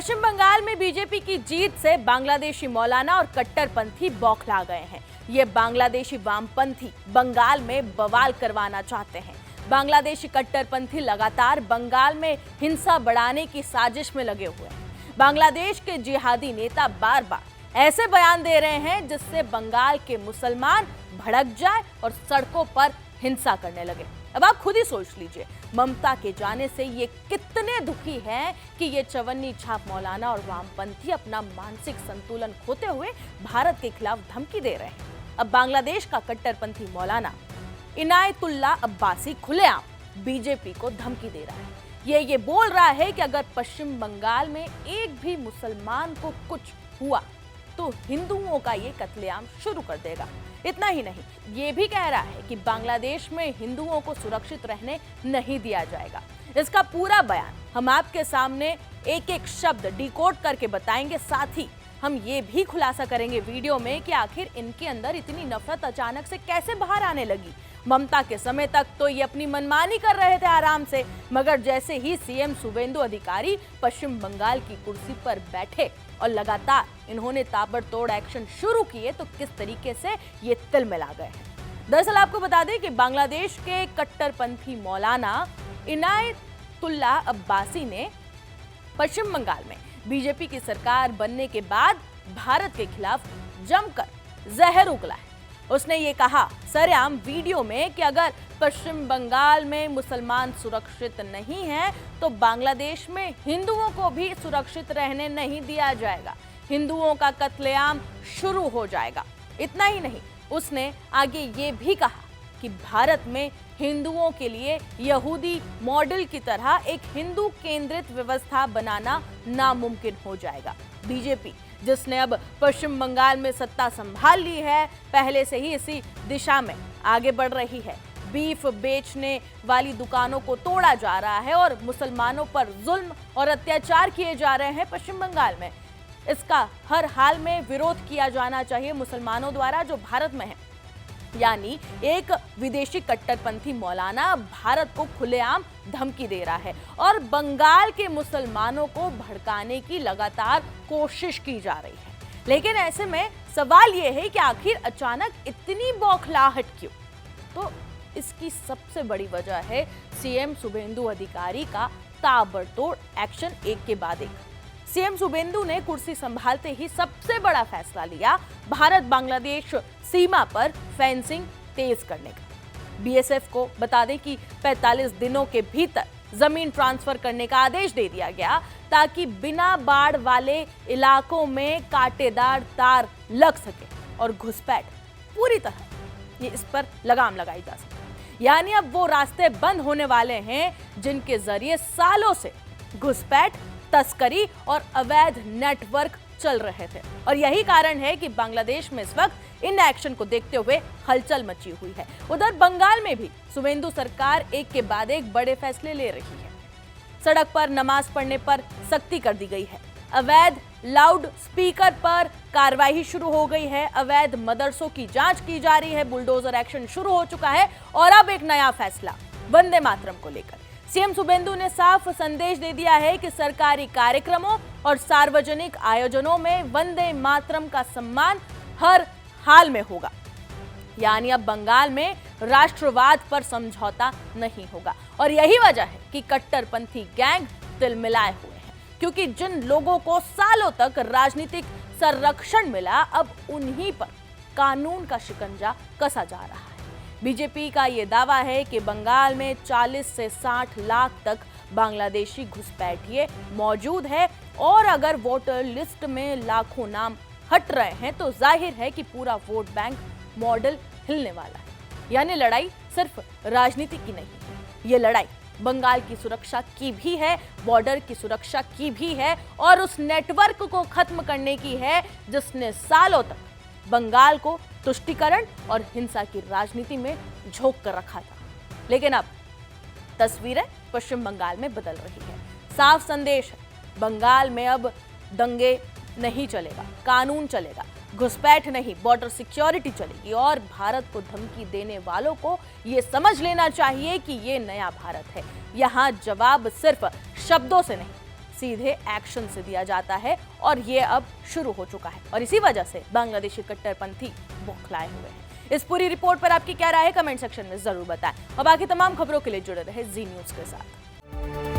पश्चिम बंगाल में बीजेपी की जीत से बांग्लादेशी मौलाना और कट्टरपंथी बौखला गए हैं। ये बांग्लादेशी वामपंथी बंगाल में बवाल करवाना चाहते हैं। बांग्लादेशी कट्टरपंथी लगातार बंगाल में हिंसा बढ़ाने की साजिश में लगे हुए हैं। बांग्लादेश के जिहादी नेता बार बार ऐसे बयान दे रहे हैं जिससे बंगाल के मुसलमान भड़क जाए और सड़कों पर हिंसा करने लगे। अब आप खुद ही सोच लीजिए, ममता के जाने से ये कितने दुखी हैं कि ये चवन्नी छाप मौलाना और वामपंथी अपना मानसिक संतुलन खोते हुए भारत के खिलाफ धमकी दे रहे हैं। अब बांग्लादेश का कट्टरपंथी मौलाना इनायतुल्लाह अब्बासी खुलेआम बीजेपी को धमकी दे रहा है। ये बोल रहा है कि अगर पश्चिम बंगाल में एक भी मुसलमान को कुछ हुआ तो हिंदुओं का ये कत्लेआम शुरू कर देगा। इतना ही नहीं, ये भी कह रहा है कि बांग्लादेश में हिंदुओं को सुरक्षित रहने नहीं दिया जाएगा। इसका पूरा बयान हम आपके सामने एक एक शब्द डिकोड करके बताएंगे। साथ ही हम ये भी खुलासा करेंगे वीडियो में कि आखिर इनके अंदर इतनी नफरत अचानक से कैसे बाहर आने लगी। ममता के समय तक तो ये अपनी मनमानी कर रहे थे आराम से, मगर जैसे ही सीएम शुभेंदु अधिकारी पश्चिम बंगाल की कुर्सी पर बैठे और लगातार इन्होंने ताबड़तोड़ एक्शन शुरू किए तो किस तरीके से ये तिलमिला गए हैं। दरअसल आपको बता दें कि बांग्लादेश के कट्टरपंथी मौलाना इनायतुल्लाह अब्बासी ने पश्चिम बंगाल में बीजेपी की सरकार बनने के बाद भारत के खिलाफ जमकर जहर उगला है। उसने ये कहा सरेआम वीडियो में कि अगर पश्चिम बंगाल में मुसलमान सुरक्षित नहीं है तो बांग्लादेश में हिंदुओं को भी सुरक्षित रहने नहीं दिया जाएगा, हिंदुओं का कत्लेआम शुरू हो जाएगा। इतना ही नहीं, उसने आगे ये भी कहा कि भारत में हिंदुओं के लिए यहूदी मॉडल की तरह एक हिंदू केंद्रित व्यवस्था बनाना नामुमकिन हो जाएगा। बीजेपी जिसने अब पश्चिम बंगाल में सत्ता संभाल ली है, पहले से ही इसी दिशा में आगे बढ़ रही है। बीफ बेचने वाली दुकानों को तोड़ा जा रहा है और मुसलमानों पर जुल्म और अत्याचार किए जा रहे हैं पश्चिम बंगाल में। इसका हर हाल में विरोध किया जाना चाहिए मुसलमानों द्वारा जो भारत में है। यानी एक विदेशी कट्टरपंथी मौलाना भारत को खुलेआम धमकी दे रहा है और बंगाल के मुसलमानों को भड़काने की लगातार कोशिश की जा रही है। लेकिन ऐसे में सवाल यह है कि आखिर अचानक इतनी बौखलाहट क्यों? तो इसकी सबसे बड़ी वजह है सीएम शुभेंदु अधिकारी का ताबड़तोड़ एक्शन। एक के बाद एक सीएम शुभेंदु ने कुर्सी संभालते ही सबसे बड़ा फैसला लिया भारत बांग्लादेश सीमा पर फेंसिंग तेज करने का। बीएसएफ को बता दें कि 45 दिनों के भीतर जमीन ट्रांसफर करने का आदेश दे दिया गया ताकि बिना बाढ़ वाले इलाकों में कांटेदार तार लग सके और घुसपैठ पूरी तरह इस पर लगाम लगाई जा सके। यानी अब वो रास्ते बंद होने वाले हैं जिनके जरिए सालों से घुसपैठ, तस्करी और अवैध नेटवर्क चल रहे थे। और यही कारण है कि बांग्लादेश में इस वक्त इन एक्शन को देखते हुए हलचल मची हुई है। उधर बंगाल में भी शुभेंदु सरकार एक के बाद एक बड़े फैसले ले रही है। सड़क पर नमाज पढ़ने पर सख्ती कर दी गई है। अवैध लाउड स्पीकर पर कार्रवाई शुरू हो गई है। अवैध मदरसों की जांच की जा रही है। बुलडोजर एक्शन शुरू हो चुका है। और अब एक नया फैसला वंदे मातरम को लेकर सीएम शुभेंदु ने साफ संदेश दे दिया है कि सरकारी कार्यक्रमों और सार्वजनिक आयोजनों में वंदे मातरम का सम्मान हर हाल में होगा। यानी अब बंगाल में राष्ट्रवाद पर समझौता नहीं होगा। और यही वजह है कि कट्टरपंथी गैंग तिलमिलाए हुए हैं, क्योंकि जिन लोगों को सालों तक राजनीतिक संरक्षण मिला अब उन्हीं पर कानून का शिकंजा कसा जा रहा है। बीजेपी का ये दावा है कि बंगाल में 40 से 60 लाख तक बांग्लादेशी घुसपैठिए मौजूद है और अगर वोटर लिस्ट में लाखों नाम हट रहे हैं तो जाहिर है कि पूरा वोट बैंक मॉडल हिलने वाला है। यानी लड़ाई सिर्फ राजनीति की नहीं है, ये लड़ाई बंगाल की सुरक्षा की भी है, बॉर्डर की सुरक्षा की भी है और उस नेटवर्क को खत्म करने की है जिसने सालों तक बंगाल को तुष्टीकरण और हिंसा की राजनीति में झोंक कर रखा था। लेकिन अब तस्वीरें पश्चिम बंगाल में बदल रही है। साफ संदेश है, बंगाल में अब दंगे नहीं चलेगा, कानून चलेगा, घुसपैठ नहीं, बॉर्डर सिक्योरिटी चलेगी। और भारत को धमकी देने वालों को ये समझ लेना चाहिए कि ये नया भारत है। यहाँ जवाब सिर्फ शब्दों से नहीं, सीधे एक्शन से दिया जाता है और ये अब शुरू हो चुका है और इसी वजह से बांग्लादेशी कट्टरपंथी बौखलाए हुए हैं। इस पूरी रिपोर्ट पर आपकी क्या राय है कमेंट सेक्शन में जरूर बताएं और बाकी तमाम खबरों के लिए जुड़े रहे जी न्यूज़ के साथ।